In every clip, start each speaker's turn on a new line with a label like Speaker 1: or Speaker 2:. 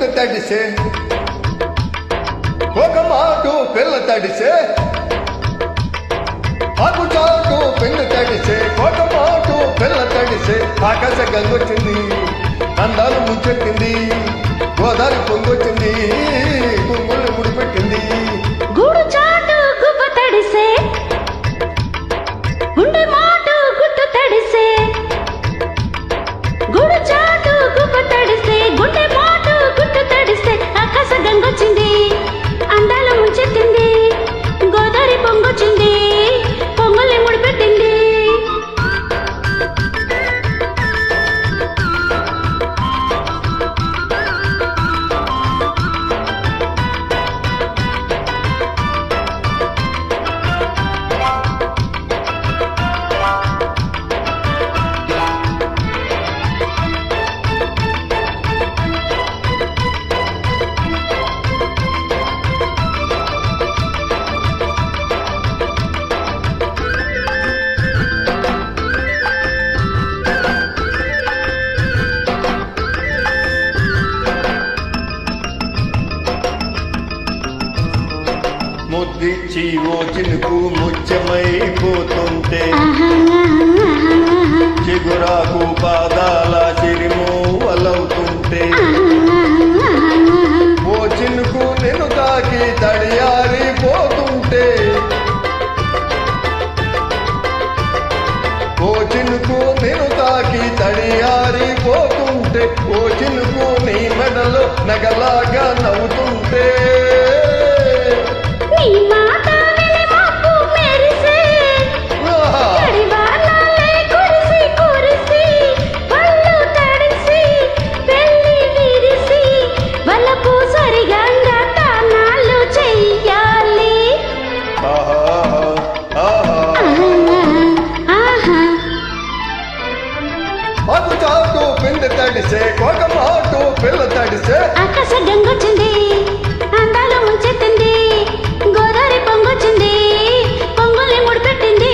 Speaker 1: పిండి తడిసే ఒక మాటు పిల్ల తడిసే ఆకు చాటు పిండి తడిసే ఒక మాటు పిల్ల తడిసే ఆకాశ గంగొచ్చింది అందాలు ముంచెత్తింది గోదావరి పొంగొచ్చింది గుంగులు ముడిపెట్టింది
Speaker 2: గూడు చాటు గుబ్బ తడిసే గుండె మాటు గుట్టు తడిసే గూడు చాటు గుబ్బ తడిసే గుండె మాటు గుట్టు తడిసే ఆకాశ గంగొచ్చింది అందాల ముంచెత్తింది గోదావరి పొంగొచ్చింది పొంగల్ని ముడిపెట్టింది
Speaker 1: ముద్దిచ్చి ఓ చినుకు ముత్యమైపోతుంటే చిగురాకు పాదాల చిరిమూవలవుతుంటే ఓ చినుకు నిన్ను తాకి తడియారిపోతుంటే ఓ చినుకు నిన్ను తాకి తడియారిపోతుంటే ఓ చినుకు నీ మెడలో నగలాగా నవ్వుతుంటే
Speaker 2: నీ మాట విని మబ్బు మెరిసే తడివానాలే కురిసి కురిసి పళ్ళు తడిసి పెళ్లి విరిసి వలపు సరిగంగా తానాలు చెయ్యాలి
Speaker 1: ఆకు చాటు పిండి తడిసే ఒక మాటు పిల్ల తడిసే
Speaker 2: ఆకాశ గంగొచ్చింది అందాల ముంచెత్తింది గోదావరి పొంగొచ్చింది పొంగుల్ని ముడిపెట్టింది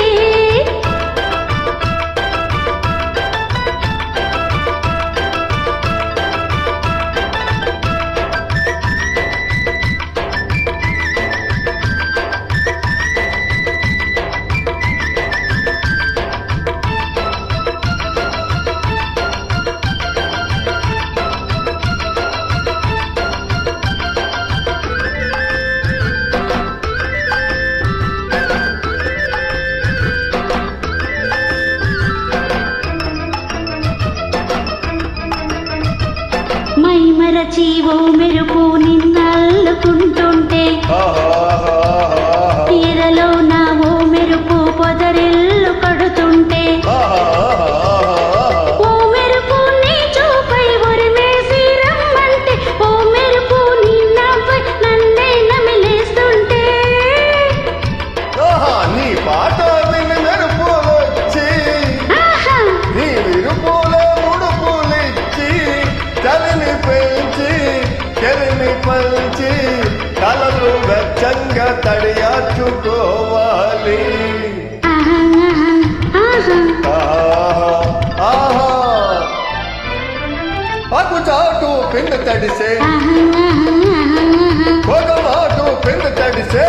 Speaker 2: మై మరచి ఓ మెరుపు నిన్నల్లుకుంటుంటే తీరలో నా ఓ మెరుపు పొదరిల్లు కడుతుంటే ఓ మెరుపు నీ చూపై ఉరిమేసి రమ్మంటే ఓ మెరుపు నీ నవ్వై నన్నే నమిలేస్తుంటే
Speaker 1: నీ పాట విని మెరుపులొచ్చి నీ విరుపులే ముడుపులిచ్చి చలిని పెంచి చెలిని పంచి కలలు వెచ్చంగా తడియాచుకోవాలి ఆకు చాటు పిండి తడిసే ఒక మాటు పిండి తడిసే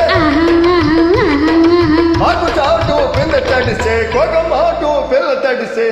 Speaker 1: ఆకు చాటు పిండి తడిసే ఒక మాటు పిల్ల తడిసే